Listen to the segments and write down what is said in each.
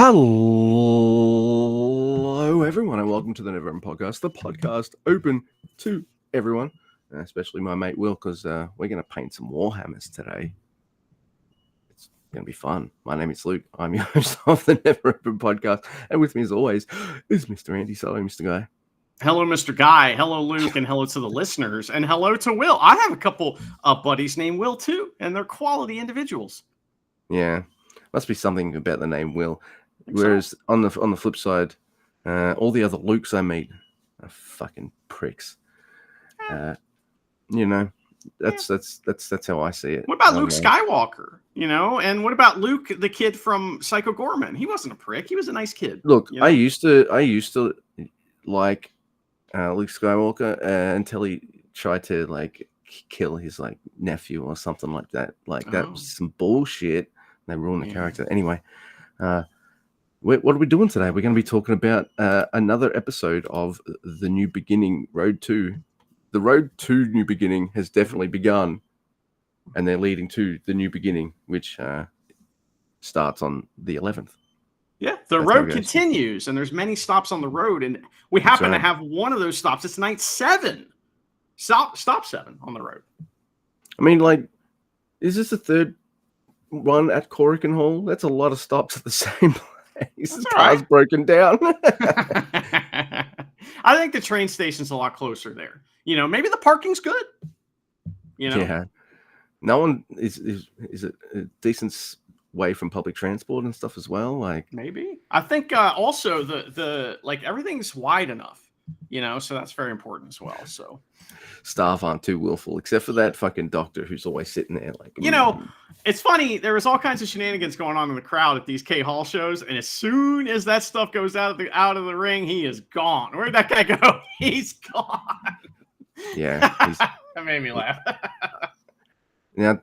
Hello, everyone, and welcome to the Never End Podcast, the podcast open to everyone, especially my mate Will, because we're going to paint some Warhammers today. It's going to be fun. My name is Luke. I'm your host of the Never End Podcast, and with me, as always, is Mr. Andy. Hello, Mr. Guy. Hello, Mr. Guy. Hello, Luke, and hello to the listeners, and hello to Will. I have a couple of buddies named Will, too, and they're quality individuals. Yeah, must be something about the name Will. Whereas on the flip side, all the other Lukes I meet are fucking pricks. That's how I see it. What about Luke Skywalker? And what about Luke, the kid from Psycho Gorman? He wasn't a prick. He was a nice kid. Look, I used to like Luke Skywalker until he tried to kill his nephew or something like that. That was some bullshit. They ruined the character. Anyway, what are we doing today? We're going to be talking about another episode of The New Beginning, Road 2. The Road to New Beginning has definitely begun, and they're leading to The New Beginning, which starts on the 11th. Yeah, the road continues, and there's many stops on the road, and we happen to have one of those stops. It's night 7. Stop 7 on the road. I mean, is this the third one at Corrigan Hall? That's a lot of stops at the same place. His car's broken down. I think the train station's a lot closer there. Maybe the parking's good. Yeah. No one is a decent way from public transport and stuff as well. Maybe. I think also the everything's wide enough. So that's very important as well. So staff aren't too willful, except for that fucking doctor who's always sitting there it's funny. There was all kinds of shenanigans going on in the crowd at these K Hall shows, and as soon as that stuff goes out of the ring, he is gone. Where'd that guy go? He's gone. Yeah, that made me laugh. Now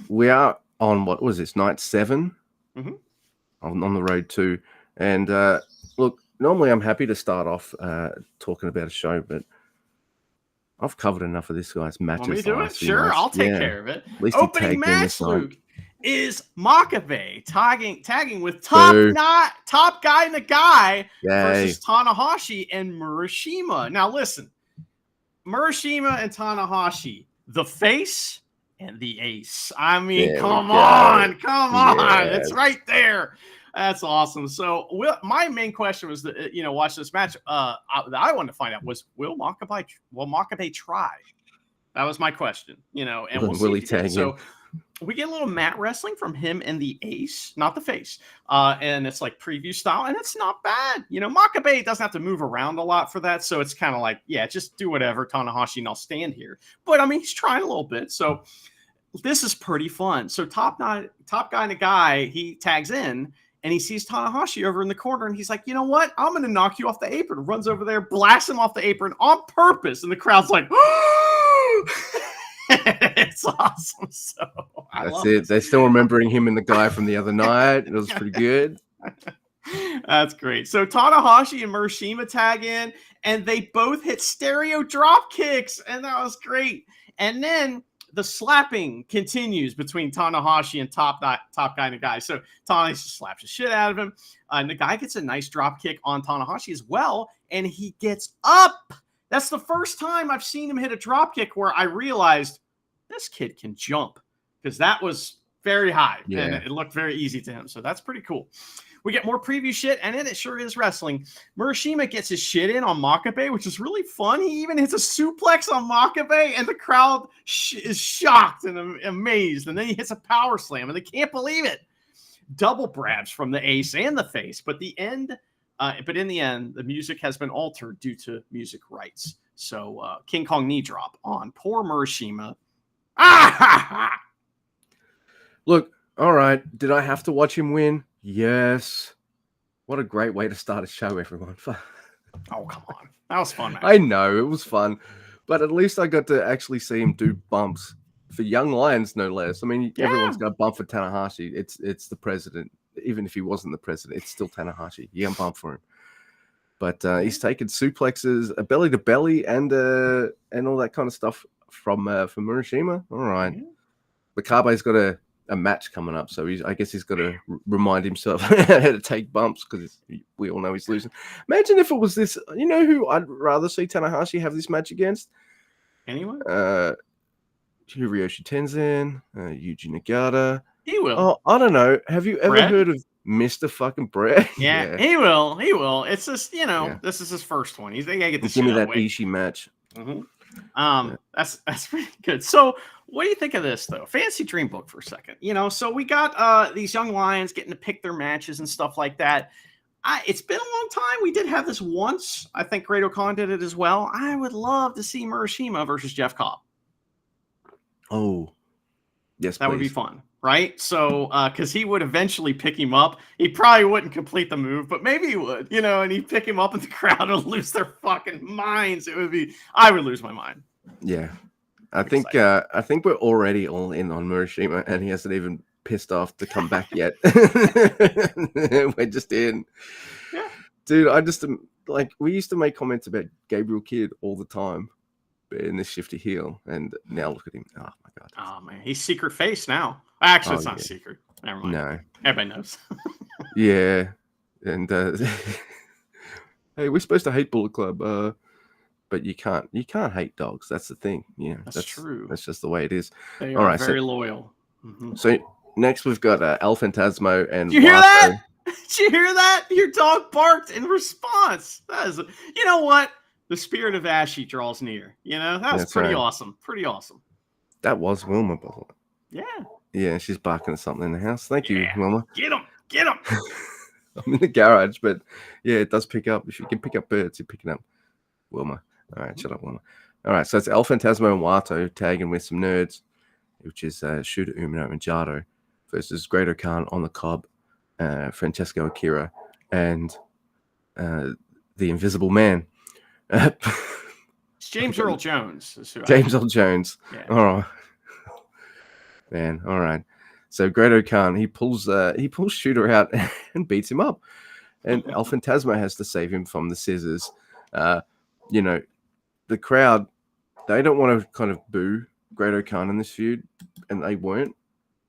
we are on what was this night 7 on the road 2, and look, normally I'm happy to start off talking about a show, but I've covered enough of this guy's matches. Want me to do it? Sure, I'll take care of it. Opening match, Luke, is Makabe tagging with top guy Nagai versus Tanahashi and Murashima. Now listen, Murashima and Tanahashi, the face and the ace. I mean, come on. It's right there. That's awesome. So, my main question was that watch this match. That I wanted to find out was will Makabe try? That was my question. And we'll see. So we get a little mat wrestling from him and the ace, not the face. And it's preview style, and it's not bad. Makabe doesn't have to move around a lot for that, so it's kind of just do whatever, Tanahashi, and I'll stand here. But I mean, he's trying a little bit, so this is pretty fun. So top guy Nagai, he tags in. And he sees Tanahashi over in the corner, and he's like, you know what? I'm going to knock you off the apron. Runs over there, blasts him off the apron on purpose. And the crowd's like, it's awesome. So that's it. They're still remembering him and the guy from the other night. It was pretty good. That's great. So Tanahashi and Murashima tag in, and they both hit stereo drop kicks. And that was great. And then the slapping continues between Tanahashi and top guy Nagai. So Tanahashi slaps the shit out of him. Nagai gets a nice drop kick on Tanahashi as well, and he gets up. That's the first time I've seen him hit a drop kick where I realized this kid can jump, because that was very high and it looked very easy to him. So that's pretty cool. We get more preview shit, and then it sure is wrestling. Murashima gets his shit in on Makabe, which is really fun. He even hits a suplex on Makabe, and the crowd is shocked and amazed. And then he hits a power slam, and they can't believe it. Double brabs from the ace and the face. But in the end, the music has been altered due to music rights. So King Kong knee drop on poor Murashima. Look, all right. Did I have to watch him win? Yes. What a great way to start a show, everyone. Oh, come on. That was fun, man. I know, it was fun. But at least I got to actually see him do bumps for young lions, no less. I mean, everyone's got a bump for Tanahashi. It's the president. Even if he wasn't the president, it's still Tanahashi. You can bump for him. But he's taken suplexes, a belly to belly, and all that kind of stuff from Murashima. All right. Makabe's got to a match coming up, so I guess he's got to remind himself how to take bumps because we all know he's losing. Imagine if it was this. You know who I'd rather see Tanahashi have this match against? Anyone? Hiroshi Tenzan, Yuji Nagata. He will. Oh, I don't know. Have you ever heard of Mr. fucking Brett? Yeah, he will. He will. It's just this is his first one. They gotta get this. Give me that Ishii match. Mm-hmm. That's pretty good. So, what do you think of this though? Fantasy Dream Book for a second. So we got these young lions getting to pick their matches and stuff like that. It's been a long time. We did have this once. I think Great-O-Khan did it as well. I would love to see Murashima versus Jeff Cobb. Oh, yes, that would be fun, right? So, because he would eventually pick him up. He probably wouldn't complete the move, but maybe he would, and he'd pick him up and the crowd would lose their fucking minds. I would lose my mind. Yeah. I think we're already all in on Murashima, and he hasn't even pissed off to come back yet. We're just in. Yeah. Dude, I just we used to make comments about Gabriel Kidd all the time in this shifty heel, and now look at him. Oh my god. Oh man, he's secret face now. Actually, it's not secret. Never mind. No. Everybody knows. Yeah. And hey, we're supposed to hate Bullet Club, but you can't hate dogs. That's the thing. Yeah, that's true. That's just the way it is. They are very loyal. Mm-hmm. So next we've got El Phantasmo and. Did you hear that? Did you hear that? Your dog barked in response. That is, you know what? The spirit of Ashy draws near. That's pretty awesome. Pretty awesome. That was Wilma, by the way. Yeah. Yeah, she's barking at something in the house. Thank you, Wilma. Get him. Get him. I'm in the garage, but yeah, it does pick up. If you can pick up birds, you're picking up Wilma. All right, shut up, Wilma. All right, so it's El Phantasmo and Wato tagging with some nerds, which is Shooter Umino and Jado versus Great-O-Khan on the Cobb, Francesco Akira, and the Invisible Man. It's James Earl Jones. James Earl Jones. Yeah. All right. Man, all right. So Great-O-Khan, he pulls Shooter out and beats him up. And El Phantasmo has to save him from the scissors. The crowd, they don't want to kind of boo Great-O-Khan in this feud, and they weren't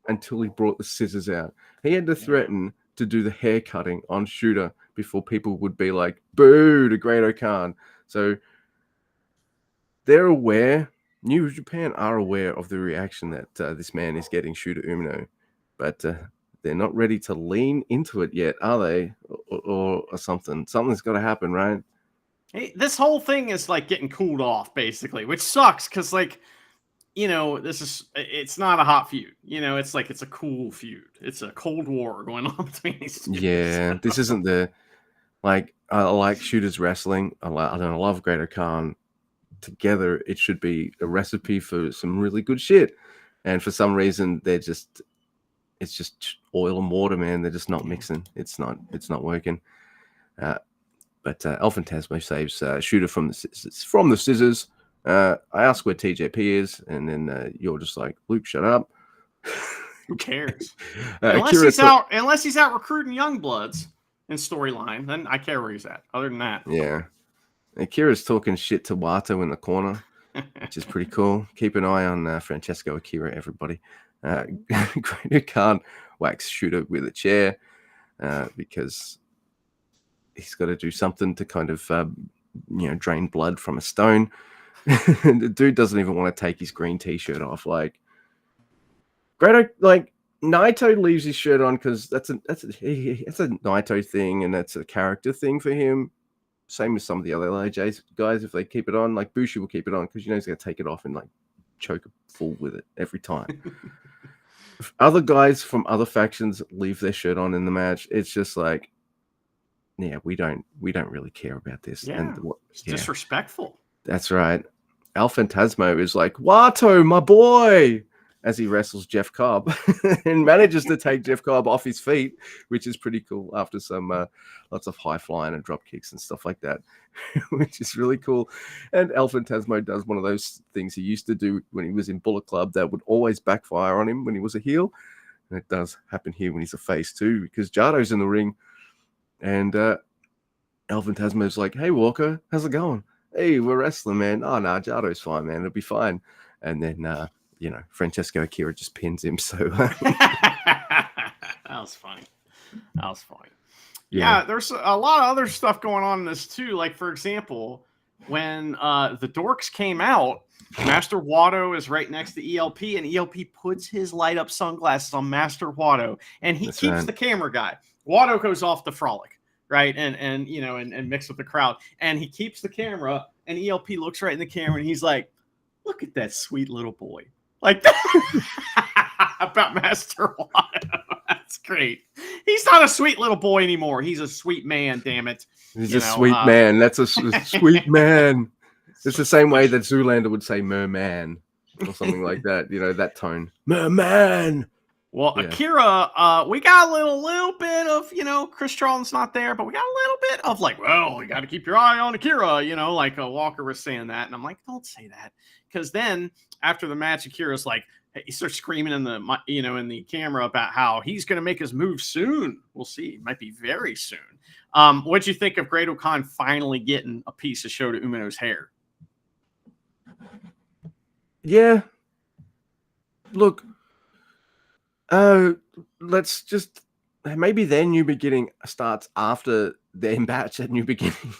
until he brought the scissors out. He had to threaten to do the hair cutting on Shooter before people would be like, boo to Great-O-Khan. So they're aware, New Japan are aware of the reaction that this man is getting, Shooter Umino, but they're not ready to lean into it yet, are they? Or something. Something's got to happen, right? Hey, this whole thing is like getting cooled off, basically, which sucks because, it's not a hot feud. It's a cool feud. It's a Cold War going on between these two. Yeah, this isn't I like Shooter's wrestling. I love Great-O-Khan. Together, it should be a recipe for some really good shit. And for some reason, it's just oil and water, man. They're just not mixing. It's not working. But El Phantasmo saves Shooter from the scissors. I ask where TJP is, and then you're just like, Luke, shut up. Who cares? Unless he's out recruiting young bloods in storyline, then I care where he's at. Other than that, yeah. Akira's talking shit to Wato in the corner, which is pretty cool. Keep an eye on Francesco Akira, everybody. Great-O-Khan whacks Shooter with a chair because he's got to do something to kind of, drain blood from a stone. The dude doesn't even want to take his green t-shirt off. Naito leaves his shirt on because that's a Naito thing, and that's a character thing for him. Same as some of the other LAJ guys, if they keep it on, like Bushi will keep it on because he's going to take it off and choke a fool with it every time. If other guys from other factions leave their shirt on in the match, it's just we don't really care about this. Yeah, it's disrespectful. That's right. El Phantasmo is like, Wato, my boy, as he wrestles Jeff Cobb and manages to take Jeff Cobb off his feet, which is pretty cool after some lots of high flying and drop kicks and stuff like that, which is really cool. And El Phantasmo does one of those things he used to do when he was in Bullet Club that would always backfire on him when he was a heel. And it does happen here when he's a face too, because Jado's in the ring and El Phantasmo's like, hey, Walker, how's it going? Hey, we're wrestling, man. Oh, no, Jado's fine, man. It'll be fine. And then Francesco Akira just pins him. So that was funny. Yeah, there's a lot of other stuff going on in this too. Like, for example, when the Dorks came out, Master Wato is right next to ELP, and ELP puts his light up sunglasses on Master Wato, and he keeps the camera guy. Wato goes off the frolic, right, and mix with the crowd, and he keeps the camera, and ELP looks right in the camera, and he's like, "Look at that sweet little boy," like that about Master Wato. That's great. He's not a sweet little boy anymore. He's a sweet man. Damn it. He's a sweet man. That's a sweet man. It's the same way that Zoolander would say merman or something like that. That tone. Merman. Well, yeah. Akira, we got a little bit of, Chris Charlton's not there, but we got a little bit of like, well, you got to keep your eye on Akira, like Walker was saying that. And I'm like, don't say that. Because then after the match, Akira's like, he starts screaming in the camera about how he's going to make his move soon. We'll see. It might be very soon. What'd you think of Great Khan finally getting a piece of Shota Umino's hair? Yeah. Look, let's just maybe their New Beginning starts after their match at New Beginning.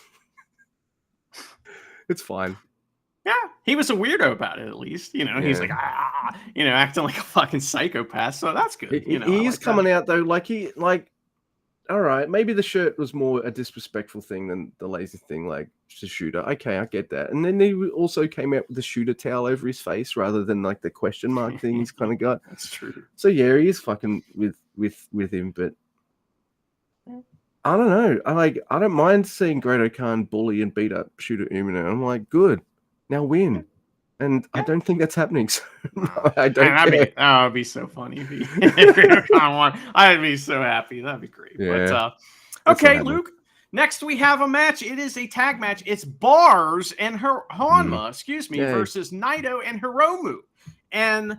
It's fine. Yeah, he was a weirdo about it, at least. He's like, acting like a fucking psychopath. So that's good. He's coming out though, all right, maybe the shirt was more a disrespectful thing than the lazy thing, like the shooter. Okay, I get that. And then he also came out with the shooter towel over his face rather than like the question mark thing he's kind of got. That's true. So yeah, he is fucking with him, but I don't know. I don't mind seeing Great Khan bully and beat up Shota Umino. I'm like, good. Now win. And I don't think that's happening. So I don't care. It'd be so funny if Great Khan won. I'd be so happy. That'd be great. Yeah, but okay, Luke. Next we have a match. It is a tag match. It's Bars and Honma, versus Naito and Hiromu. And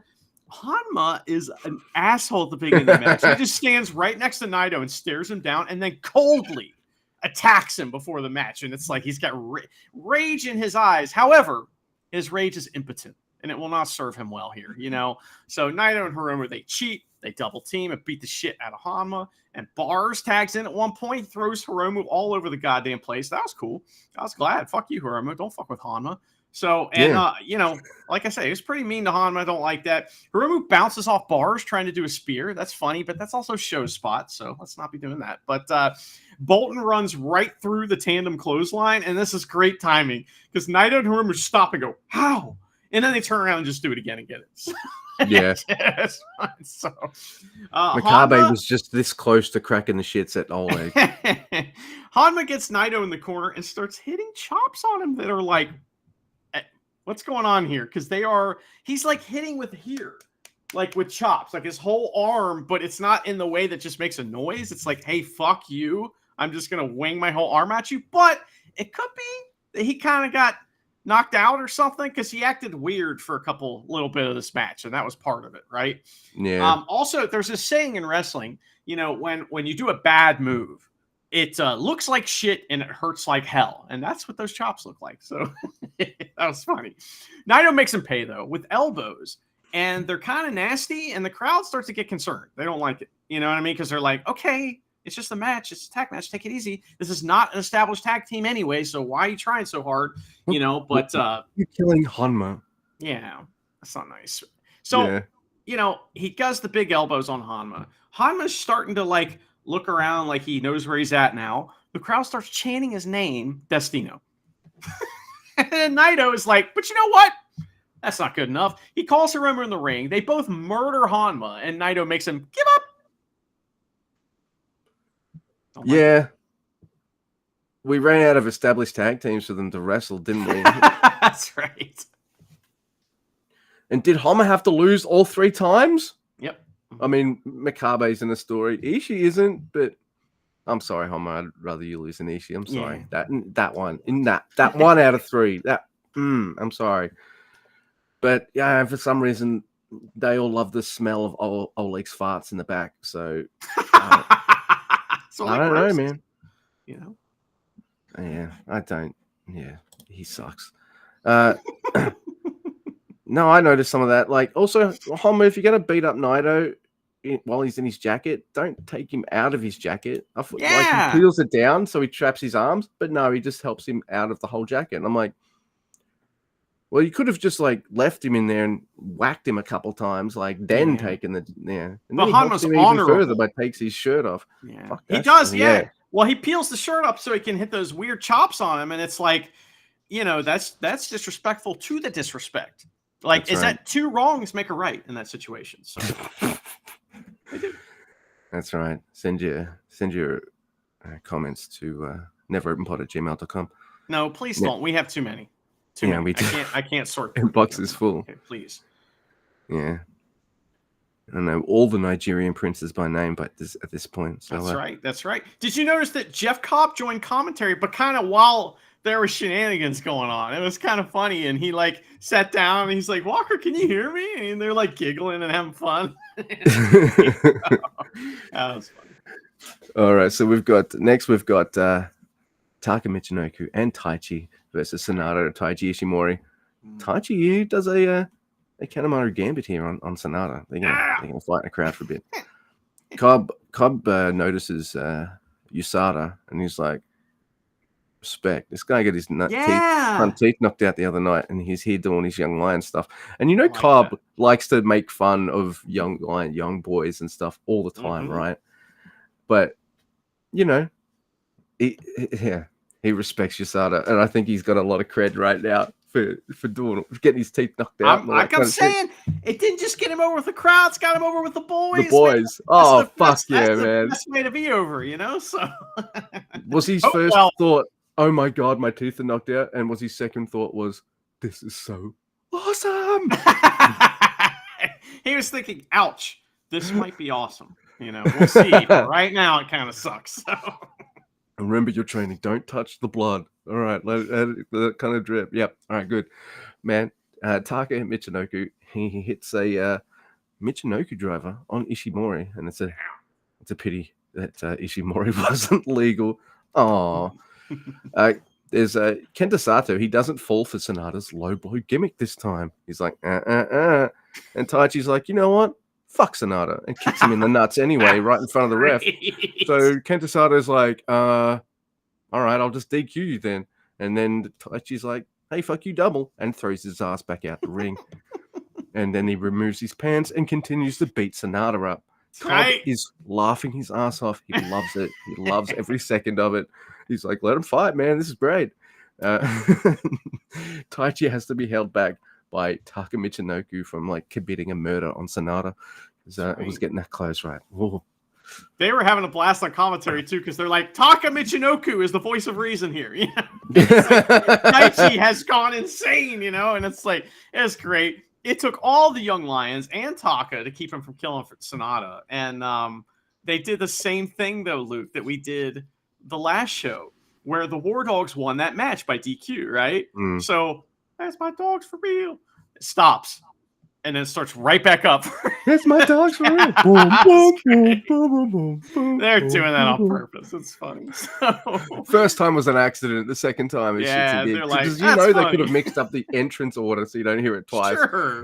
Honma is an asshole at the beginning of the match. He just stands right next to Naito and stares him down and then coldly attacks him before the match. And it's like he's got rage in his eyes. However, his rage is impotent, and it will not serve him well here, So Naito and Hiromu, they cheat, they double team, and beat the shit out of Honma. And Bars tags in at one point, throws Hiromu all over the goddamn place. That was cool. I was glad. Fuck you, Hiromu. Don't fuck with Honma. So, and, like I say, it was pretty mean to Honma. I don't like that. Hiromu bounces off Bars trying to do a spear. That's funny, but that's also show spot, so let's not be doing that. But Bolton runs right through the tandem clothesline, and this is great timing because Naito and Hiromu stop and go, how? And then they turn around and just do it again and get it. Yeah. So, Makabe was just this close to cracking the shits at Ole. Honma gets Naito in the corner and starts hitting chops on him that are like, what's going on here? Because he's like hitting with here, like with chops, like his whole arm, but it's not in the way that just makes a noise. It's like, hey, fuck you. I'm just going to wing my whole arm at you. But it could be that he kind of got knocked out or something because he acted weird for a little bit of this match. And that was part of it, right? Yeah. Also, there's this saying in wrestling, when you do a bad move, it looks like shit and it hurts like hell. And that's what those chops look like. So that was funny. Naito makes him pay, though, with elbows. And they're kind of nasty. And the crowd starts to get concerned. They don't like it. You know what I mean? Because they're like, okay, it's just a match. It's a tag match. Take it easy. This is not an established tag team anyway. So why are you trying so hard? But you're killing Honma. Yeah, that's not nice. So, he does the big elbows on Honma. Honma's starting to look around like he knows where he's at now. The crowd starts chanting his name, Destino. And then Naito is like, but you know what? That's not good enough. He calls Hiromu in the ring. They both murder Honma, and Naito makes him give up. Yeah. We ran out of established tag teams for them to wrestle, didn't we? That's right. And did Honma have to lose all 3 times? Yep. I mean, Makabe's in the story. Ishii isn't, but I'm sorry, Honma. I'd rather you lose than Ishii. I'm sorry. Yeah. That one. In that 1 out of 3. I'm sorry. But yeah, for some reason, they all love the smell of Oleg's farts in the back. So I don't know, man. Yeah, I don't. Yeah, he sucks. No, I noticed some of that. Like, also, Honma, if you're going to beat up Naito while he's in his jacket, don't take him out of his jacket. Like, he peels it down so he traps his arms, but no, he just helps him out of the whole jacket. And I'm like, well, you could have just like left him in there and whacked him a couple times, like then taken the And then he helps him even further by takes his shirt off. Yeah, he does. Yeah. Well, he peels the shirt up so he can hit those weird chops on him, and it's like, that's disrespectful to the disrespect. Like, that two wrongs make a right in that situation? So that's right. Send your comments to neveropenpod@gmail.com. No, please don't. We have too many. I can't sort. Inbox is full. Okay, please. Yeah. I don't know all the Nigerian princes by name, but at this point. So, That's right. Did you notice that Jeff Cobb joined commentary, but kind of while there were shenanigans going on? It was kind of funny, and he like sat down and he's like, "Walker, can you hear me?" And they're like giggling and having fun. That was funny. All right, so we've got Taka Michinoku and Taichi versus Sanada and Taiji Ishimori. Taichi does a Kanemaru Gambit here on Sanada. They're gonna fight in the crowd for a bit. Cobb notices USADA and he's like, respect. This guy got his front teeth knocked out the other night, and he's here doing his Young Lion stuff. And Cobb likes to make fun of young boys and stuff all the time, right? But he respects USADA, and I think he's got a lot of cred right now for getting his teeth knocked out. I'm saying it didn't just get him over with the crowd; it's got him over with the boys. The boys, man. That's the best way to be over, So was his first thought, "Oh my god, my teeth are knocked out," and was his second thought was, "This is so awesome." He was thinking, "Ouch, this might be awesome." We'll see. But right now, it kind of sucks. So. Remember your training. Don't touch the blood. All right, let it kind of drip. Yep. All right, good. Man, Taka Michinoku, he hits a Michinoku driver on Ishimori, and it's a pity that Ishimori wasn't legal. Oh. There's Kenta Sato. He doesn't fall for Sanada's low blow gimmick this time. He's like, And Taichi's like, you know what? Fuck Sanada, and kicks him in the nuts anyway, right in front of the ref. So Kenta Sato's like, all right, I'll just DQ you then. And then Taichi's like, hey, fuck you double, and throws his ass back out the ring. And then he removes his pants and continues to beat Sanada up. Cobb is laughing his ass off. He loves it. He loves every second of it. He's like, let him fight, man. This is great. Taichi has to be held back by Taka Michinoku from like committing a murder on Sanada. It was getting that close, right? Whoa. They were having a blast on commentary too, because they're like, Taka Michinoku is the voice of reason here. Taichi has gone insane, and it's like, it's great. It took all the Young Lions and Taka to keep him from killing Sanada. And they did the same thing though, Luke, that we did the last show, where the War Dogs won that match by DQ, right? So that's my dogs for real. It stops. And then it starts right back up. That's my dogs for real. Boom, boom, boom, boom, boom, boom. They're doing that on purpose. It's funny. First time was an accident. The second time is they're like, because they could have mixed up the entrance order so you don't hear it twice.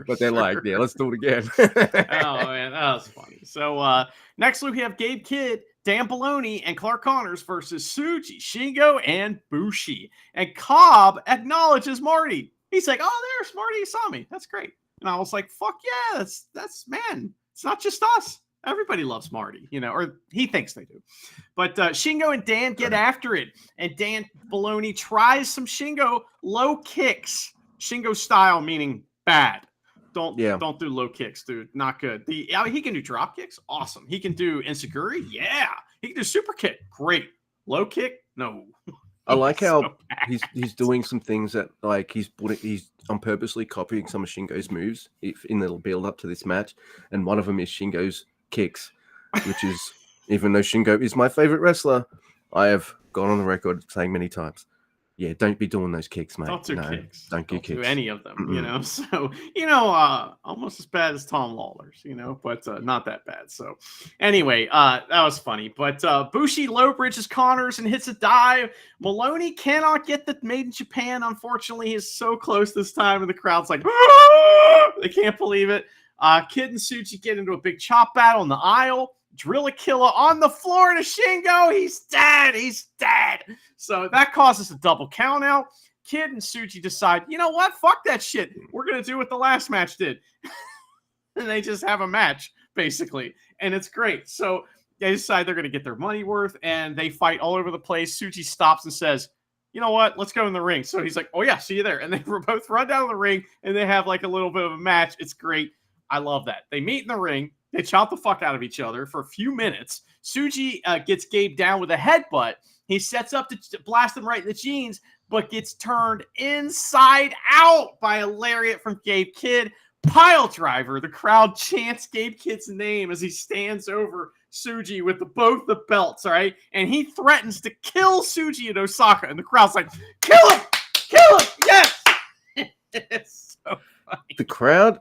But they're like, yeah, let's do it again. Oh man, that was funny. So next week we have Gabe Kidd, Dan Baloney, and Clark Connors versus Tsuji, Shingo, and Bushi. And Cobb acknowledges Marty. He's like, oh, there's Marty Asami. That's great. And I was like, fuck yeah, that's man. It's not just us. Everybody loves Marty, or he thinks they do. But Shingo and Dan get after it. And Dan Baloney tries some Shingo low kicks. Shingo style, meaning bad. Don't do low kicks, dude. Not good. He can do drop kicks. Awesome. He can do enziguri. Yeah. He can do super kick. Great. Low kick. No. I like how he's doing some things that like he's on purposely copying some of Shingo's moves in the build up to this match, and one of them is Shingo's kicks, which is, even though Shingo is my favorite wrestler, I have gone on the record saying many times, Yeah, don't be doing those kicks, mate. Don't do kicks. Don't do do kicks. any of them, you know. So, almost as bad as Tom Lawler's, but not that bad. So, anyway, that was funny. But Bushi low bridges Connors and hits a dive. Maloney cannot get the Made in Japan. Unfortunately, he's so close this time, and the crowd's like, they can't believe it. Kid and Tsuji get into a big chop battle in the aisle. Drillakilla on the floor to Shingo. He's dead. He's dead. So that causes a double count out. Kid and Tsuji decide, you know what? Fuck that shit. We're going to do what the last match did. And they just have a match, basically. And it's great. So they decide they're going to get their money worth, and they fight all over the place. Tsuji stops and says, you know what? Let's go in the ring. So he's like, oh, yeah, see you there. And they both run down the ring, and they have like a little bit of a match. It's great. I love that. They meet in the ring. They chop the fuck out of each other for a few minutes. Tsuji gets Gabe down with a headbutt. He sets up to blast him right in the jeans, but gets turned inside out by a lariat from Gabe Kidd. Pile driver. The crowd chants Gabe Kidd's name as he stands over Tsuji with both the belts, all right? And he threatens to kill Tsuji and Osaka. And the crowd's like, kill him! Kill him! Yes! It's so funny. The crowd?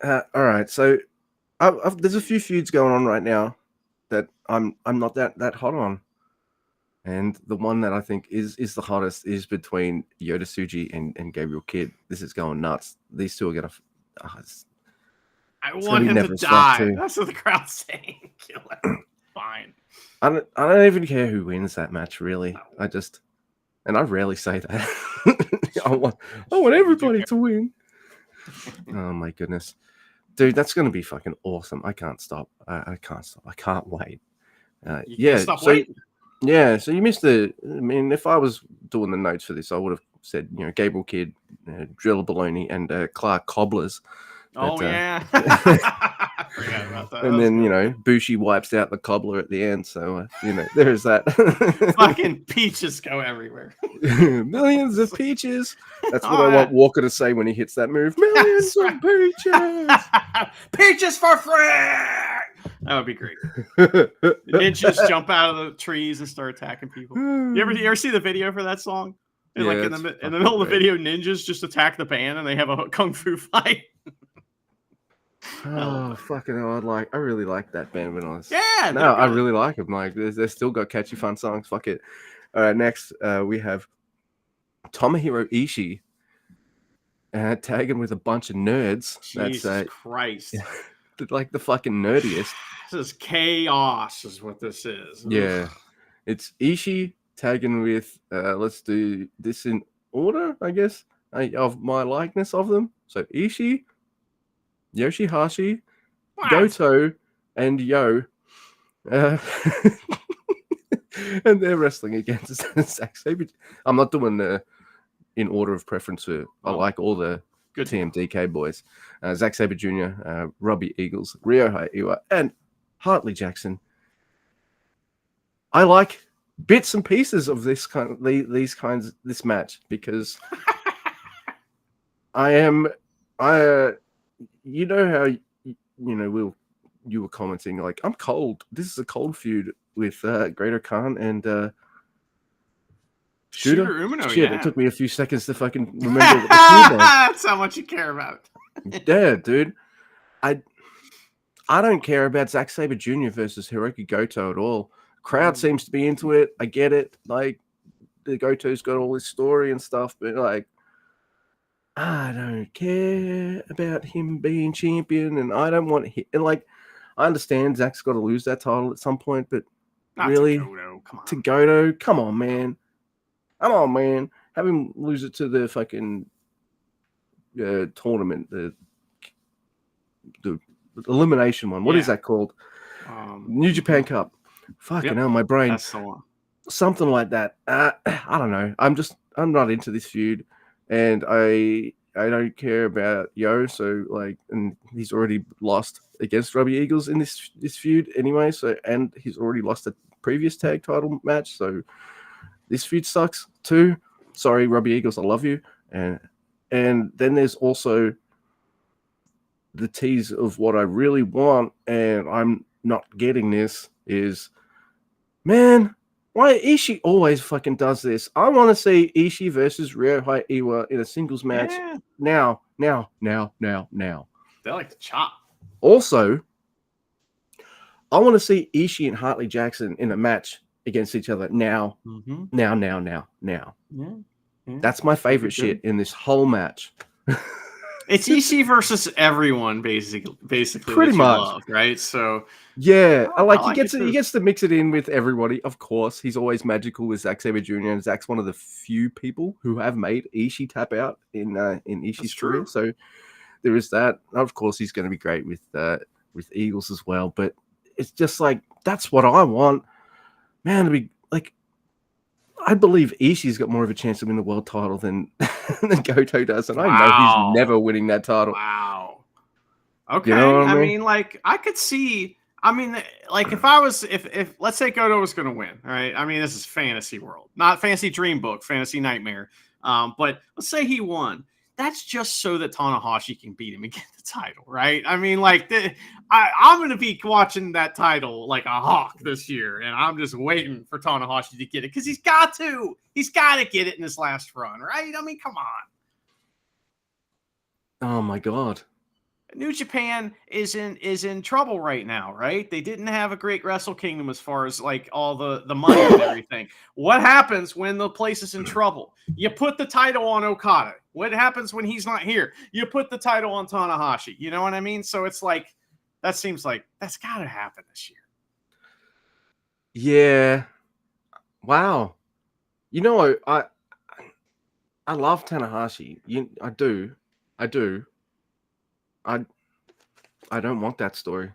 All right, so there's a few feuds going on right now that I'm not that hot on, and the one that I think is the hottest is between Yota Tsuji and Gabriel Kidd. This is going nuts. These two are gonna. I want him to die. That's what the crowd's saying. Kill him. Fine. I don't even care who wins that match. Really, and I rarely say that. I want everybody to win. Oh my goodness. Dude, that's going to be fucking awesome. I can't stop. I can't stop. I can't wait. Yeah, so you missed I mean, if I was doing the notes for this, I would have said, Gabriel Kidd, Drilla Baloney, and Clark Cobblers. But, yeah. I forgot about that. And then, Bushi wipes out the cobbler at the end. So, there is that. Fucking peaches go everywhere. Millions of peaches. That's what I want Walker to say when he hits that move. Millions of peaches. Peaches for free. That would be great. Ninjas jump out of the trees and start attacking people. You ever see the video for that song? And in the middle of the video, ninjas just attack the band and they have a kung fu fight. Oh, fucking hell. I really like that band when I was. Yeah. No, I really like them. Like, they still got catchy, fun songs. Fuck it. All right, next, we have Tomohiro Ishii tagging with a bunch of nerds. Jesus Christ. Like the fucking nerdiest. This is chaos, is what this is. Yeah. It's Ishii tagging with, let's do this in order, I guess, of my likeness of them. So Ishii, Yoshihashi, Goto, and Yo. And they're wrestling against Zack Sabre. I'm not doing the in order of preference. I like all the good TMDK boys. Zack Sabre Jr., Robbie Eagles, Ryohei Iwa, and Hartley Jackson. I like bits and pieces of this this match because you know how you were commenting like, I'm cold. This is a cold feud with Great Khan and Shooter Umino. Shit, it took me a few seconds to fucking remember what the feud was. That's how much you care about it. Yeah, dude. I don't care about Zack Sabre Jr. versus Hiroki Goto at all. Crowd seems to be into it. I get it. Like, the Goto's got all this story and stuff, but like, I don't care about him being champion, and I don't want him. And like, I understand Zack's got to lose that title at some point, but not really, to Goto, come on, man. Have him lose it to the fucking tournament, the elimination one. What is that called? New Japan Cup. Fucking hell, my brain. That's the one. Something like that. I don't know. I'm not into this feud, and I don't care about Yo. So like, and he's already lost against Robbie Eagles in this feud anyway. So, and he's already lost a previous tag title match. So this feud sucks too. Sorry, Robbie Eagles, I love you. And then there's also the tease of what I really want, and I'm not getting this, is, man, Why Ishii always fucking does this? I want to see Ishii versus Ryohei Iwa in a singles match now. They like to chop. Also, I want to see Ishii and Hartley Jackson in a match against each other now. Now. Yeah. That's my favorite shit in this whole match. It's Ishii versus everyone, basically. Pretty much, love, right? So yeah, he gets to mix it in with everybody. Of course, he's always magical with Zack Sabre Jr. and Zack's one of the few people who have made Ishii tap out in Ishii's career. So there is that. Of course, he's going to be great with Eagles as well. But it's just like that's what I want, man. To be like, I believe Ishii's got more of a chance to win the world title than Goto does, and I know he's never winning that title. Wow. Okay. You know what I mean? mean, like, I could see. I mean, like, if let's say Goto was going to win, all right. I mean, this is fantasy world, not fantasy dream book, fantasy nightmare. But let's say he won. That's just so that Tanahashi can beat him and get the title, right? I mean, like, I'm going to be watching that title like a hawk this year, and I'm just waiting for Tanahashi to get it because he's got to. He's got to get it in this last run, right? I mean, come on. Oh my God. New Japan is in trouble right now, right? They didn't have a great Wrestle Kingdom as far as like all the money and everything. What happens when the place is in trouble? You put the title on Okada. What happens when he's not here? You put the title on Tanahashi. You know what I mean? So it's like that seems like that's got to happen this year. Yeah. Wow. You know, I love Tanahashi. I do. I don't want that story.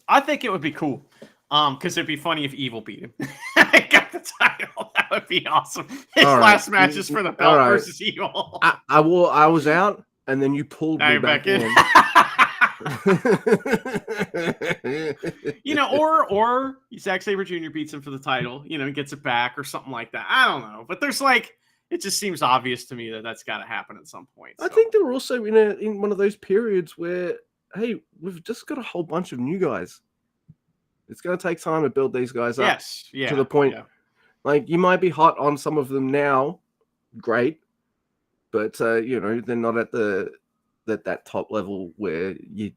I think it would be cool. Because it'd be funny if Evil beat him. I got the title. That would be awesome. His last match is for the belt versus Evil. I was out, and then you pulled me back in. You know, or Zack Sabre Jr. beats him for the title, you know, gets it back or something like that. I don't know. But there's like, it just seems obvious to me that that's got to happen at some point. So. I think they're also in one of those periods where, hey, we've just got a whole bunch of new guys. It's going to take time to build these guys up to the point. Yeah. Like, you might be hot on some of them now, great, but you know, they're not at that top level where you're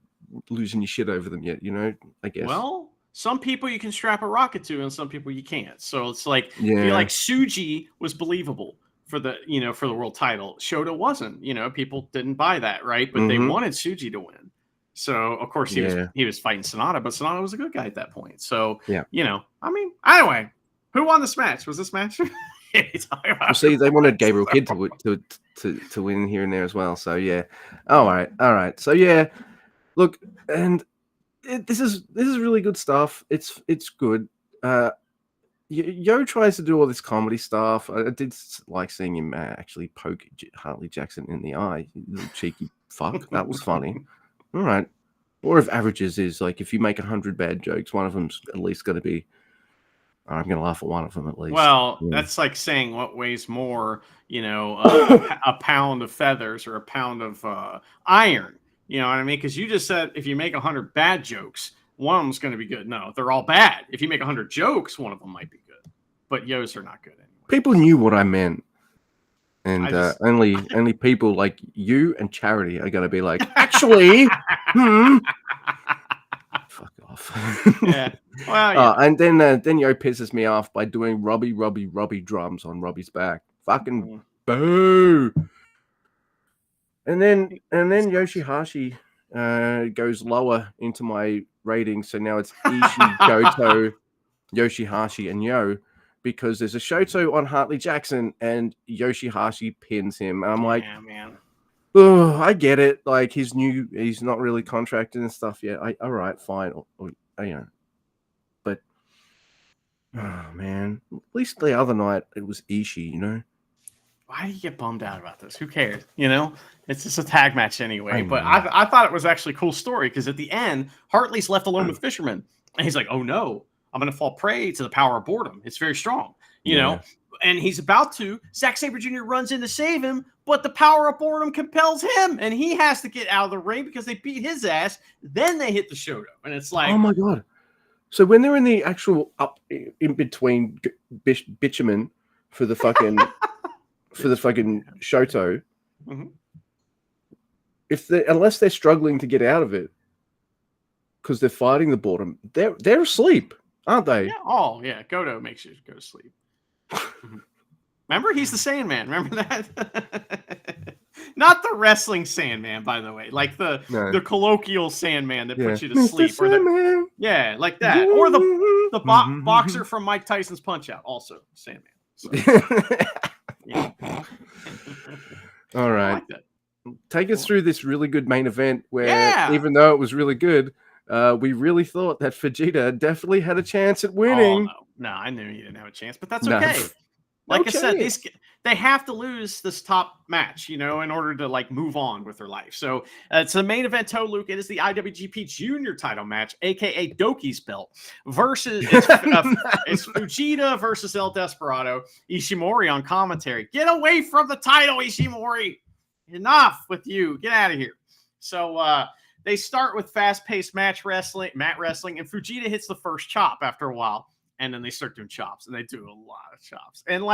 losing your shit over them yet. You know, I guess. Well, some people you can strap a rocket to, and some people you can't. So it's like, I feel like Tsuji was believable for the world title. Shota wasn't. You know, people didn't buy that, right? But they wanted Tsuji to win. So, of course, he was fighting Sonata, but Sonata was a good guy at that point. So, you know, I mean, anyway, who won this match? Was this match? Well, see, they wanted Gabriel Kidd to win here and there as well. So, yeah. All right. So, yeah, look, and this is really good stuff. It's good. Yo tries to do all this comedy stuff. I did like seeing him actually poke Hartley Jackson in the eye. You little cheeky fuck. That was funny. All right. Or if averages is like if you make 100 bad jokes, one of them's at least going to be. I'm going to laugh at one of them at least. Well, that's like saying what weighs more, you know, a pound of feathers or a pound of iron. You know what I mean? Because you just said if you make 100 bad jokes, one of them's going to be good. No, they're all bad. If you make 100 jokes, one of them might be good. But Yo's are not good anyway. People knew what I meant. And only people like you and Charity are going to be like, actually, fuck off. Yeah. Well, yeah. And then Yo pisses me off by doing Robbie drums on Robbie's back. Fucking boo. And then Yoshihashi goes lower into my rating. So now it's Ishii, Goto, Yoshihashi, and Yo. Because there's a Shoto on Hartley Jackson and Yoshihashi pins him. And I'm like, man. Oh, I get it. Like he's not really contracted and stuff yet. All right, fine. You know, but oh man, at least the other night it was Ishii. You know, why do you get bummed out about this? Who cares? You know, it's just a tag match anyway. But I thought it was actually a cool story because at the end, Hartley's left alone with Fisherman, and he's like, "Oh no. I'm going to fall prey to the power of boredom. It's very strong, you know, and he's about to. Zack Sabre Jr. runs in to save him, but the power of boredom compels him, and he has to get out of the ring because they beat his ass. Then they hit the Shoto, and it's like, oh my God, So when they're in the actual up in between bitumen for the fucking Shoto, unless they're struggling to get out of it because they're fighting the boredom, they're asleep, aren't they? Yeah. Oh yeah, Goto makes you go to sleep. Remember, he's the Sandman. Remember that? Not the wrestling Sandman, by the way. Like the colloquial Sandman that puts you to sleep. Or like that. Or the boxer from Mike Tyson's Punch-Out, also Sandman. So, yeah. All right. Like that. Take us through this really good main event where, even though it was really good, we really thought that Fujita definitely had a chance at winning. Oh, no, I knew he didn't have a chance, but that's okay. Like I said, they have to lose this top match, in order to like move on with their life. So it's the main event, Luke. It is the IWGP Junior title match, aka Doki's belt, versus it's Fujita versus El Desperado. Ishimori on commentary. Get away from the title, Ishimori. Enough with you. Get out of here. So they start with fast-paced mat wrestling, and Fujita hits the first chop after a while. And then they start doing chops, and they do a lot of chops. And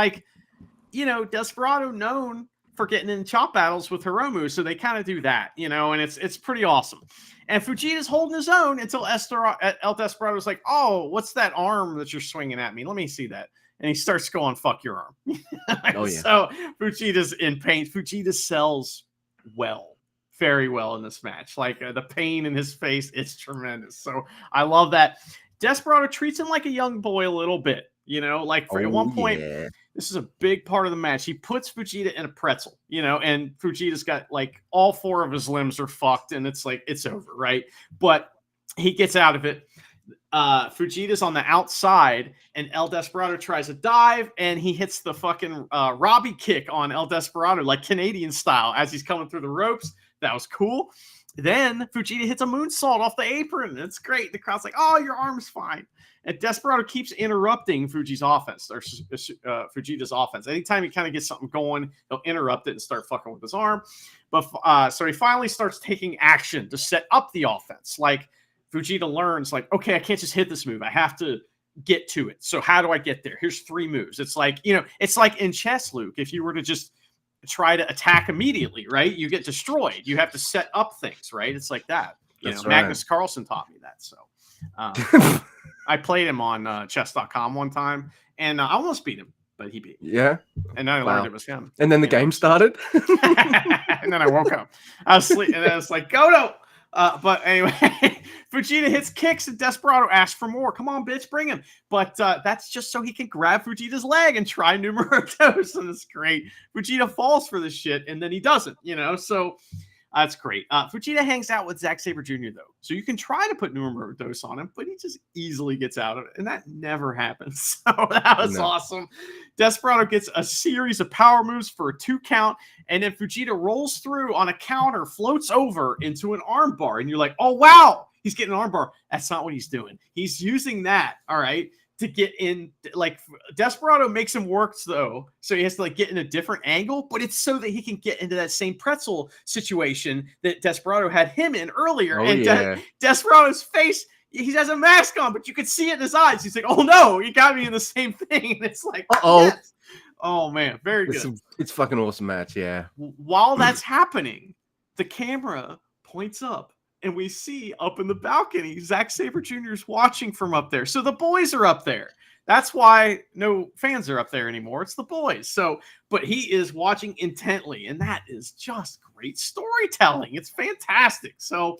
Desperado known for getting in chop battles with Hiromu, so they kind of do that, and it's pretty awesome. And Fujita's holding his own until El Desperado's like, "Oh, what's that arm that you're swinging at me? Let me see that." And he starts going, "Fuck your arm." Oh yeah. So Fujita's in pain. Fujita sells very well in this match. Like the pain in his face, it's tremendous. So I love that. Desperado treats him like a young boy a little bit, at one point, this is a big part of the match. He puts Fujita in a pretzel, and Fujita's got like all 4 of his limbs are fucked and it's like, it's over. Right. But he gets out of it. Fujita's on the outside and El Desperado tries a dive and he hits the fucking Robbie kick on El Desperado, like Canadian style as he's coming through the ropes. That was cool. Then Fujita hits a moonsault off the apron. It's great. The crowd's like, "Oh, your arm's fine." And Desperado keeps interrupting Fujita's offense. Anytime he kind of gets something going, he'll interrupt it and start fucking with his arm. But so he finally starts taking action to set up the offense. Like Fujita learns, like, okay, I can't just hit this move. I have to get to it. So how do I get there? Here's 3 moves. It's like, it's like in chess, Luke. If you were to just try to attack immediately, right? You get destroyed. You have to set up things, right? It's like that. Magnus Carlsen taught me that. So I played him on chess.com one time and I almost beat him, but he beat me. Yeah. And then I learned it was him. And then the game started. And then I woke up. I was asleep and then it's like, Goto. But anyway, Fujita hits kicks and Desperado asks for more. Come on, bitch, bring him. But that's just so he can grab Fujita's leg and try numero dos. And it's great. Fujita falls for this shit and then he doesn't, so that's great. Fujita hangs out with Zack Sabre Jr. though. So you can try to put numero dos on him, but he just easily gets out of it. And that never happens. So that was awesome. Desperado gets a series of power moves for a 2 count. And then Fujita rolls through on a counter, floats over into an arm bar. And you're like, oh, wow, he's getting an arm bar. That's not what he's doing. He's using that, all right, to get in. Like Desperado makes him work, though. So he has to like get in a different angle, but it's so that he can get into that same pretzel situation that Desperado had him in earlier. Desperado's face, he has a mask on, but you could see it in his eyes. He's like, oh no, you got me in the same thing. And it's like, yes. Oh man, very good. It's fucking awesome match, yeah. While that's happening, the camera points up and we see up in the balcony, Zack Sabre Jr. is watching from up there. So the boys are up there. That's why no fans are up there anymore. It's the boys. So, but he is watching intently, and that is just great storytelling. It's fantastic. So,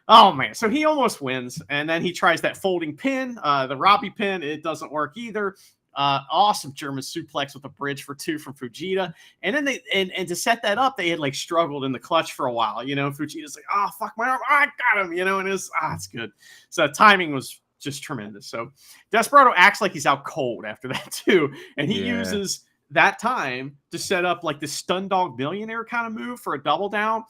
oh man, so he almost wins, and then he tries that folding pin, the Robbie pin. It doesn't work either. Awesome German suplex with a bridge for 2 from Fujita. And then and to set that up, they had like struggled in the clutch for a while, Fujita's like, oh, fuck my arm. Oh, I got him, and it's good. So timing was just tremendous. So Desperado acts like he's out cold after that too. And he uses that time to set up like the Stun Dog Millionaire kind of move for a double down.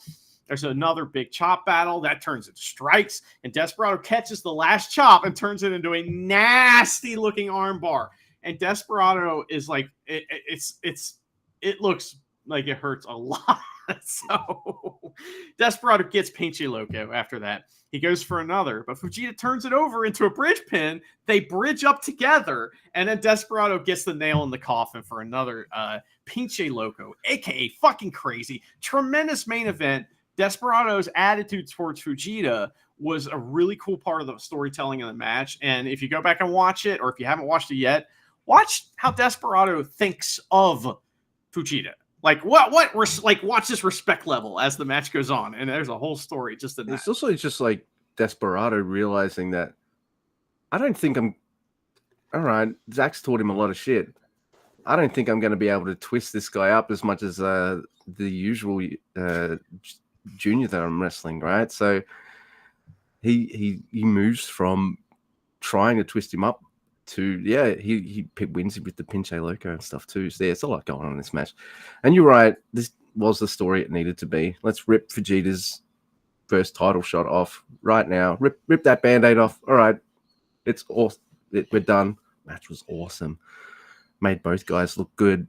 There's another big chop battle that turns into strikes, and Desperado catches the last chop and turns it into a nasty looking armbar. And Desperado is like, it looks like it hurts a lot. So Desperado gets Pinche Loco after that. He goes for another, but Fujita turns it over into a bridge pin. They bridge up together, and then Desperado gets the nail in the coffin for another Pinche Loco, aka fucking crazy. Tremendous main event. Desperado's attitude towards Fujita was a really cool part of the storytelling in the match. And if you go back and watch it, or if you haven't watched it yet, watch how Desperado thinks of Fujita. Like watch this respect level as the match goes on, and there's a whole story just in that. It's also just like Desperado realizing that I don't think I'm all right. Zach's taught him a lot of shit. I don't think I'm going to be able to twist this guy up as much as the usual junior that I'm wrestling, right? So he moves from trying to twist him up to he wins with the Pinche Loco and stuff too. So there's a lot going on in this match. And you're right, this was the story it needed to be. Let's rip Vegeta's first title shot off right now. Rip that Band-Aid off. All right, it's awesome. We're done. Match was awesome. Made both guys look good.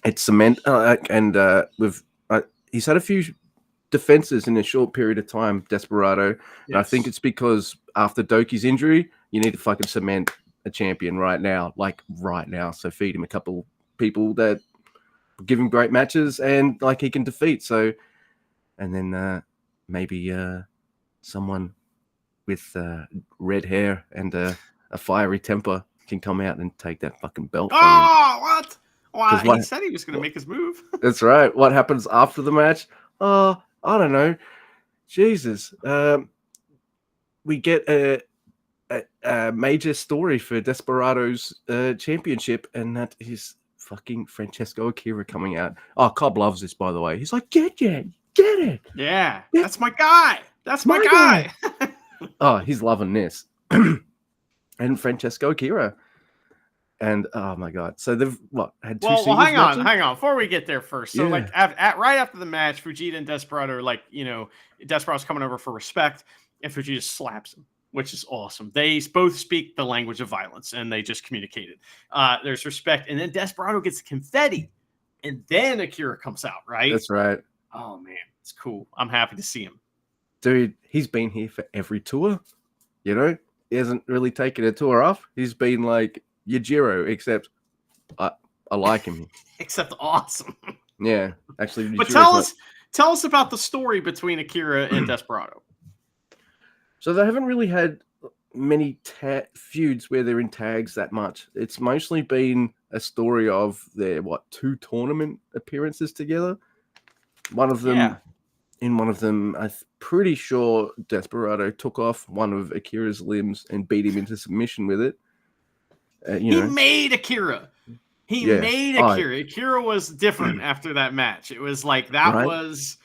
It's cement, he's had a few defenses in a short period of time, Desperado. Yes. And I think it's because after Doki's injury, you need to fucking cement a champion right now. So feed him a couple people that give him great matches and like he can defeat. So, and then maybe someone with red hair and a fiery temper can come out and take that fucking belt from him. What? Well, he said he was going to make his move. That's right. What happens after the match? I don't know. Jesus. We get a major story for Desperado's championship, and that is fucking Francesco Akira coming out. Oh, Cobb loves this, by the way. He's like, get it. Yeah, that's my guy. That's my guy. Oh, he's loving this. And Francesco Akira. And oh my god! So they've had two. Well, hang on. Before we get there first, so right after the match, Fujita and Desperado are Desperado's coming over for respect, and Fujita slaps him, which is awesome. They both speak the language of violence, and they just communicated. There's respect, and then Desperado gets confetti, and then Akira comes out. Right? That's right. Oh man, it's cool. I'm happy to see him, dude. He's been here for every tour. You know, he hasn't really taken a tour off. He's been like Yujiro, except I like him. Except awesome. Yeah, actually. But tell us about the story between Akira and Desperado. So they haven't really had many feuds where they're in tags that much. It's mostly been a story of their 2 tournament appearances together. One of them, I'm pretty sure Desperado took off one of Akira's limbs and beat him into submission with it. He made Akira. Akira was different after that match. It was like that was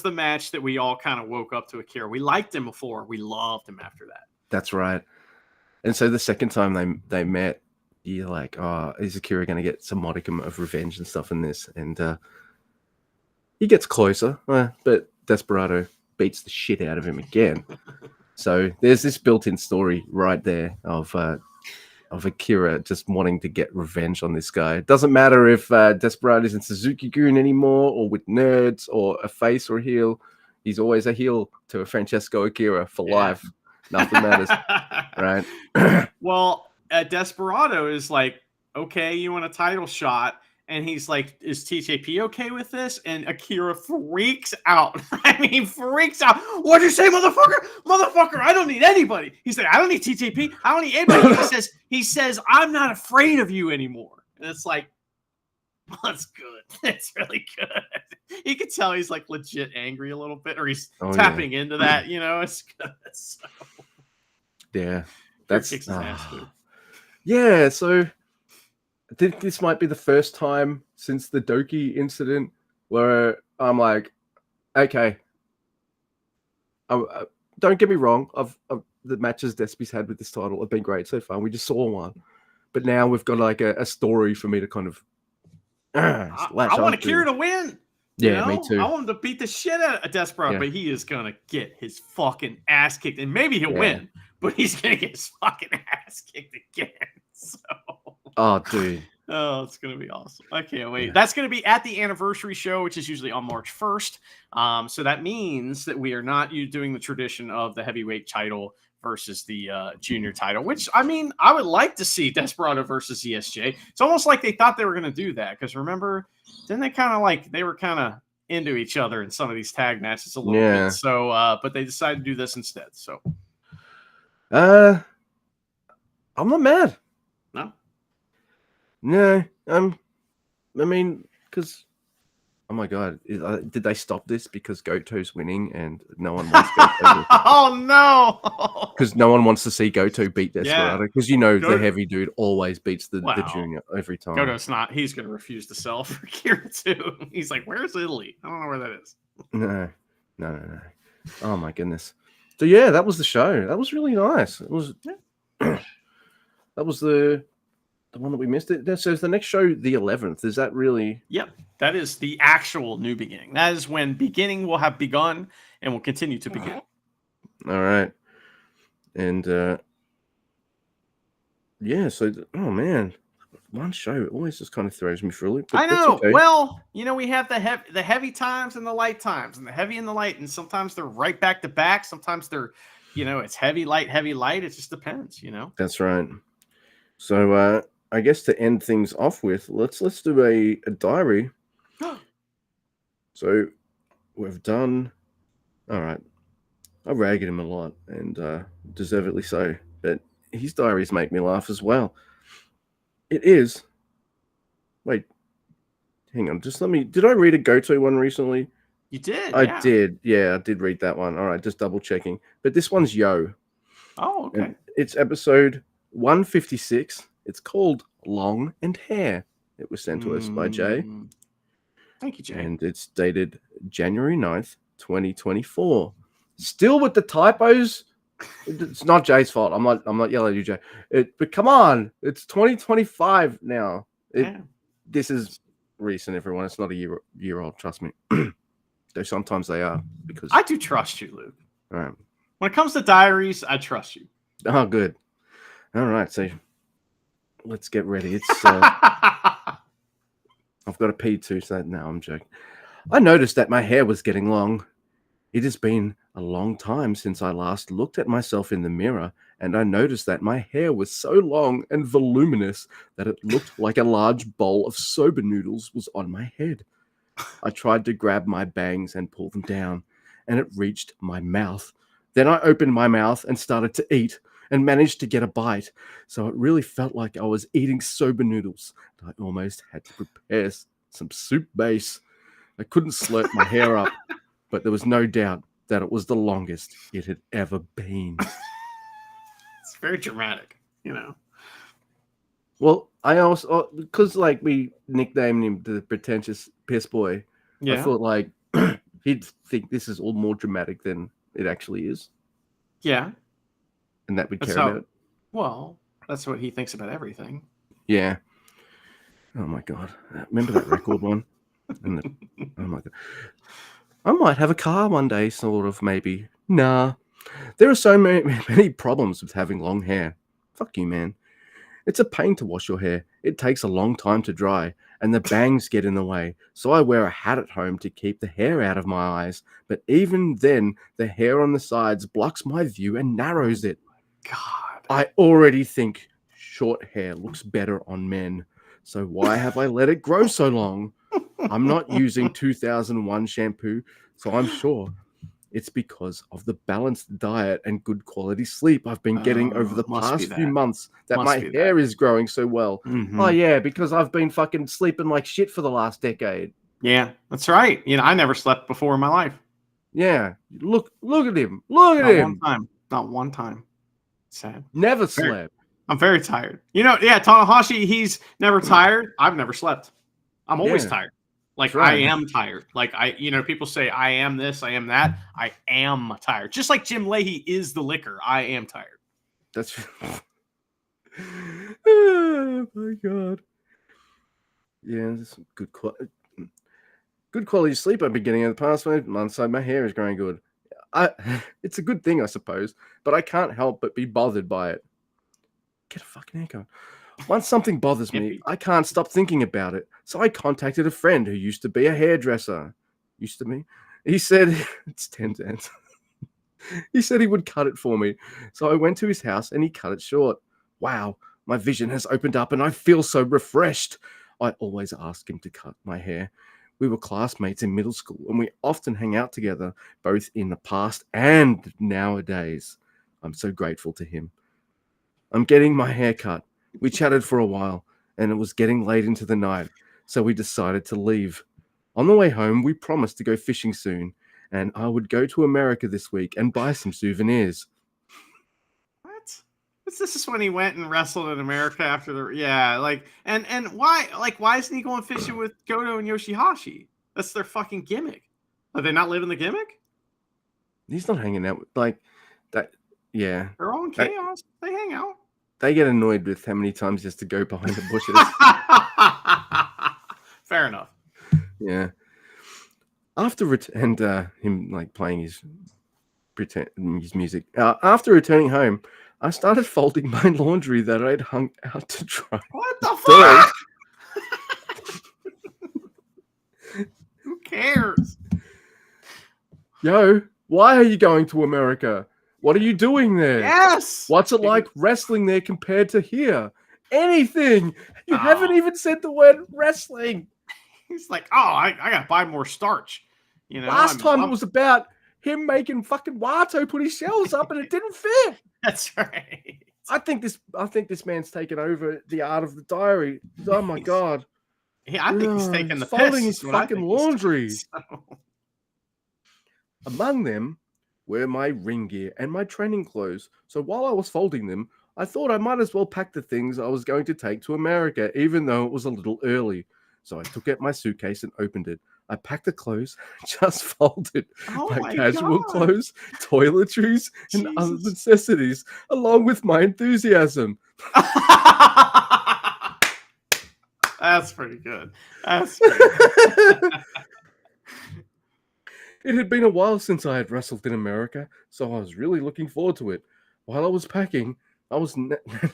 the match that we all kind of woke up to Akira. We liked him before. We loved him after that. That's right. And so the second time they met, you're like, oh, is Akira going to get some modicum of revenge and stuff in this? And he gets closer, but Desperado beats the shit out of him again. So there's this built-in story right there of Akira just wanting to get revenge on this guy. It doesn't matter if Desperado isn't Suzuki-gun anymore, or with nerds, or a face or a heel. He's always a heel to a Francesco Akira for life. Nothing matters, right? Well, Desperado is like, okay, you want a title shot? And he's like, is TJP okay with this? And Akira freaks out. Freaks out. What'd you say, motherfucker? Motherfucker, I don't need anybody. He said, I don't need TJP. I don't need anybody. He says, I'm not afraid of you anymore. And it's like, well, that's good. It's really good. You can tell he's like legit angry a little bit, or he's tapping into that, it's good. So, yeah. That's yeah, so I think this might be the first time since the Doki incident where I'm like, okay, don't get me wrong. The matches Despi's had with this title have been great so far. We just saw one, but now we've got like a story for me to kind of. I want Akira to win. Yeah, me too. I want him to beat the shit out of Desperado, but he is gonna get his fucking ass kicked, and maybe he'll win, but he's gonna get his fucking ass kicked again. So. Oh, dude. Oh, it's gonna be awesome. I can't wait. Yeah. That's gonna be at the anniversary show, which is usually on March 1st. So that means that we are not doing the tradition of the heavyweight title versus the junior title, which I mean, I would like to see Desperado versus ESJ. It's almost like they thought they were gonna do that, because remember, didn't they kind of like they were kind of into each other in some of these tag matches a little bit. So but they decided to do this instead. So I'm not mad. No, I mean, because, oh my god, did they stop this because Goto's winning and no one wants Goto? Oh no! Because no one wants to see Goto beat Desperado. Because the heavy dude always beats the junior every time. Goto's not. He's going to refuse to sell for Kira too. He's like, "Where's Italy? I don't know where that is." No. Oh my goodness. So yeah, that was the show. That was really nice. It was. That was the one that we missed. It says the next show, the 11th. Is that really? Yep, that is the actual new beginning. That is when beginning will have begun and will continue to begin. All right, and yeah. So, oh man, one show always just kind of throws me for a loop. I know. Okay. Well, we have the heavy times and the light times, and the heavy and the light, and sometimes they're right back to back. Sometimes they're, it's heavy, light. It just depends. That's right. So, I guess to end things off with, let's do a diary. So we've done. All right. I rag at him a lot, and deservedly so. But his diaries make me laugh as well. It is. Wait, hang on. Just let me. Did I read a Goto one recently? You did. I did. Yeah, I did read that one. All right, just double checking. But this one's Yo. Oh, okay. And it's episode 156. It's called Long and Hair. It was sent to us by Jay. Thank you, Jay. And it's dated January 9th, 2024. Still with the typos. It's not Jay's fault. I'm not yelling at you, Jay. But come on. It's 2025 now. This is recent, everyone. It's not a year old, trust me. Though sometimes they are. Because I do trust you, Luke. All right. When it comes to diaries, I trust you. Oh, good. All right, so let's get ready. It's I've got a pee too, so no, I'm joking. I noticed that my hair was getting long. It has been a long time since I last looked at myself in the mirror, and I noticed that my hair was so long and voluminous that it looked like a large bowl of soba noodles was on my head. I tried to grab my bangs and pull them down, and it reached my mouth. Then I opened my mouth and started to eat, and managed to get a bite, so it really felt like I was eating soba noodles. I almost had to prepare some soup base. I couldn't slurp my hair up, but there was no doubt that it was the longest it had ever been. It's very dramatic, Well, I also, because we nicknamed him the pretentious piss boy, I thought he'd think this is all more dramatic than it actually is. Yeah. And that we care about it. Well, that's what he thinks about everything. Yeah. Oh my god! Remember that record one? Oh my god! I might have a car one day, sort of, maybe. Nah. There are so many problems with having long hair. Fuck you, man. It's a pain to wash your hair. It takes a long time to dry, and the bangs get in the way. So I wear a hat at home to keep the hair out of my eyes. But even then, the hair on the sides blocks my view and narrows it. God. I already think short hair looks better on men. So why have I let it grow so long? I'm not using 2001 shampoo, so I'm sure it's because of the balanced diet and good quality sleep I've been getting over the past few months that my hair is growing so well. Mm-hmm. Oh, yeah, because I've been fucking sleeping like shit for the last decade. Yeah, that's right. I never slept before in my life. Yeah. Look at him. Look at him. Not one time. Sad. Never slept. I'm very tired. Tanahashi, he's never tired. I've never slept. I'm always tired. Right. I am tired. People say I am this, I am that. I am tired. Just like Jim Leahy is the liquor. I am tired. That's oh my god. Yeah, there's some good quality sleep I've been getting in the past months. My hair is growing good. It's a good thing, I suppose, but I can't help but be bothered by it. Get a fucking haircut. Once something bothers me, I can't stop thinking about it. So I contacted a friend who used to be a hairdresser. Used to be. He said, it's 10 cents. He said he would cut it for me. So I went to his house and he cut it short. Wow, my vision has opened up and I feel so refreshed. I always ask him to cut my hair. We were classmates in middle school and we often hang out together, both in the past and nowadays. I'm so grateful to him. I'm getting my hair cut. We chatted for a while and it was getting late into the night, so we decided to leave. On the way home, we promised to go fishing soon, and I would go to America this week and buy some souvenirs. What? This is when he went and wrestled in America after the and why isn't he going fishing with Goto and Yoshihashi? That's their fucking gimmick. Are they not living the gimmick? He's not hanging out with that. Yeah, their own chaos. They hang out. They get annoyed with how many times he has to go behind the bushes. Fair enough. Yeah. After him like playing his music. After returning home, I started folding my laundry that I'd hung out to dry. What the fuck? Who cares? Yo, why are you going to America? What are you doing there? Yes. What's it like wrestling there compared to here? Anything. You haven't even said the word wrestling. He's like, I gotta buy more starch. You know, last time it was about him making fucking Wato put his shelves up and it didn't fit. That's right. I think this man's taken over the art of the diary. Oh my god. Yeah, I think he's taking the folding piss. his fucking laundry. Among them were my ring gear and my training clothes. So while I was folding them, I thought I might as well pack the things I was going to take to America, even though it was a little early. So I took out my suitcase and opened it. I packed the clothes, just folded my casual clothes, toiletries, and other necessities, along with my enthusiasm. That's pretty good. That's pretty good. It had been a while since I had wrestled in America, so I was really looking forward to it. While I was packing, I was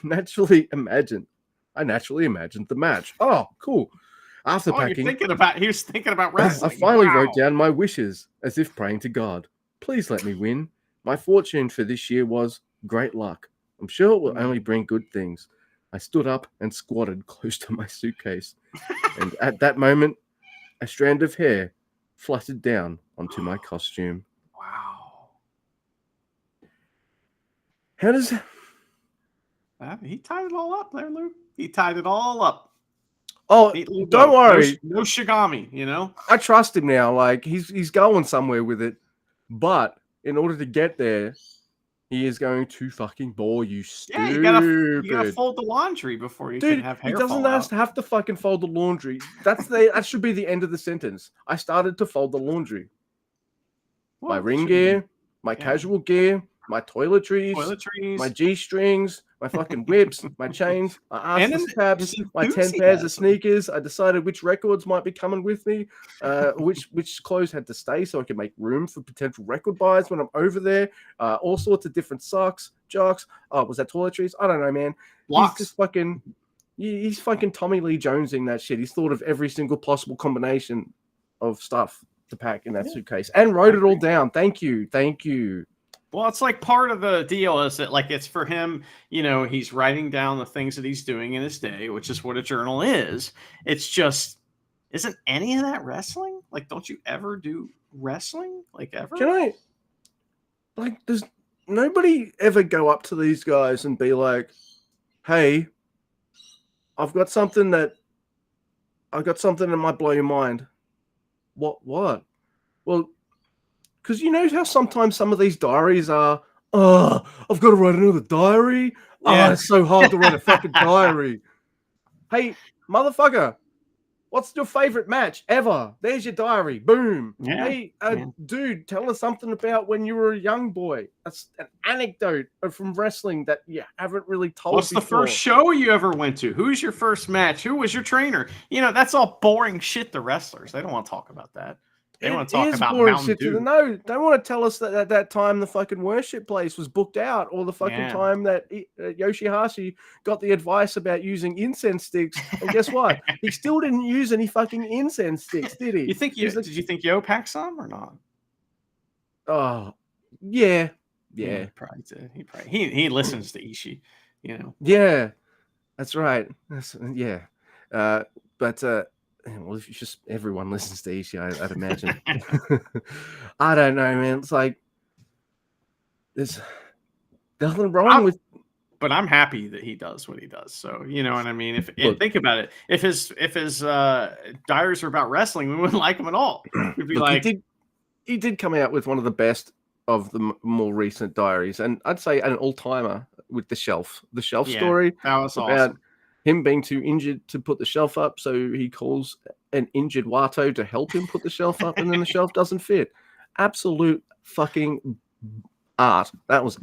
naturally imagined the match. Oh, cool. After packing, he was thinking about wrestling. I finally wrote down my wishes, as if praying to God. Please let me win. My fortune for this year was great luck. I'm sure it will only bring good things. I stood up and squatted close to my suitcase. And at that moment, a strand of hair fluttered down onto my costume. Wow. How does... He tied it all up there, Luke. He tied it all up. Oh, don't worry. No Shigami, you know? I trust him now. Like, he's going somewhere with it. But in order to get there, he is going to fucking bore you stupid. Yeah, you gotta fold the laundry before you can have hair. He doesn't have to fucking fold the laundry. That should be the end of the sentence. I started to fold the laundry. My ring gear, my casual gear, my toiletries, my G-strings, my fucking whips, my chains, my arseless tabs, my 10 pairs of sneakers. I decided which records might be coming with me, which clothes had to stay so I could make room for potential record buys when I'm over there. All sorts of different socks, jocks. Oh, was that toiletries? I don't know, man. Locks. He's fucking Tommy Lee Jonesing that shit. He's thought of every single possible combination of stuff to pack in that suitcase and wrote it all down. Thank you. Well, it's like part of the deal is that, like, it's for him, you know, he's writing down the things that he's doing in his day, which is what a journal is. It's just, isn't any of that wrestling? Like, don't you ever do wrestling? Like, ever? Does nobody ever go up to these guys and be like, hey, I've got something that might blow your mind. What? Well, because you know how sometimes some of these diaries are, I've got to write another diary. Yeah. It's so hard to write a fucking diary. Hey, motherfucker, what's your favorite match ever? There's your diary. Boom. Yeah. Hey, dude, tell us something about when you were a young boy. That's an anecdote from wrestling that you haven't really told What's before. The first show you ever went to? Who's your first match? Who was your trainer? You know, that's all boring shit to wrestlers. They don't want to talk about that. They want to talk about Mountain Dew. No, they want to tell us that at that time the fucking worship place was booked out, or the fucking time that Yoshihashi got the advice about using incense sticks. And guess what? He still didn't use any fucking incense sticks, did he? Did you think Yo packed some or not? Oh, yeah. He probably did. He listens to Ishii, you know. Yeah, that's right. But well, if just everyone listens to Ishii, I'd imagine. I don't know, man. It's like there's nothing wrong with. But I'm happy that he does what he does. So you know what I mean. Think about it. If his diaries were about wrestling, we wouldn't like him at all. We'd be like, he did come out with one of the best of the more recent diaries, and I'd say an all-timer with the shelf story. That was about awesome. Him being too injured to put the shelf up, so he calls an injured Wato to help him put the shelf up, and then the shelf doesn't fit. Absolute fucking art. That was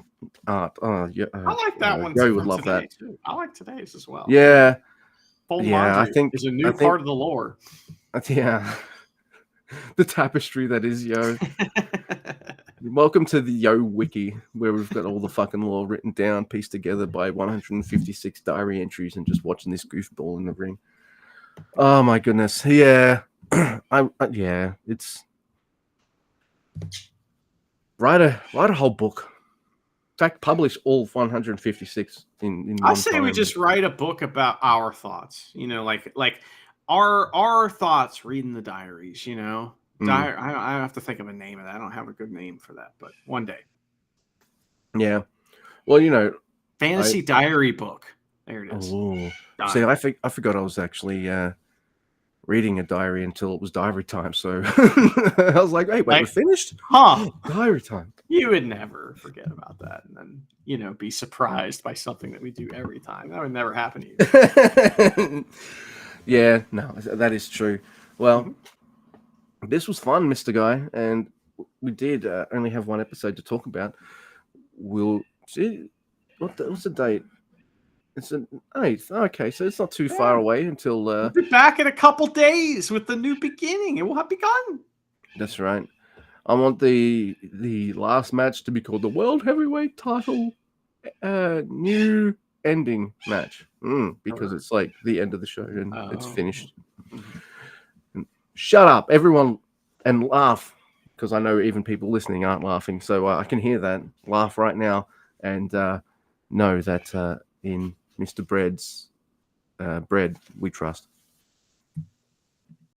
art. I like that one. Joe would love that too. I like today's as well. Yeah, I think is a new part of the lore. Yeah, the tapestry that is Yo. Welcome to the Yo Wiki, where we've got all the fucking lore written down, pieced together by 156 diary entries, and just watching this goofball in the ring. Oh my goodness, yeah, it's write a whole book. In fact, publish all 156 in I say we just write a book about our thoughts. You know, like our thoughts reading the diaries. You know. I have to think of a name of that. I don't have a good name for that, but one day. Yeah. Well, you know, fantasy diary book. There it is. Oh. See, I forgot I was actually reading a diary until it was diary time. So I was like, wait, we're finished? Huh? Diary time. You would never forget about that, and then be surprised by something that we do every time. That would never happen to you. Yeah, no, that is true. Well. This was fun, Mr. Guy, and we did only have one episode to talk about. We'll see. What's the date? It's an 8th. Okay, so it's not too far away until. We'll be back in a couple days with the new beginning. It will have begun. That's right. I want the last match to be called the World Heavyweight Title new ending match because it's like the end of the show and it's finished. Shut up, everyone, and laugh, because I know even people listening aren't laughing. So I can hear that. Laugh right now and know that in Mr. Bread's bread we trust.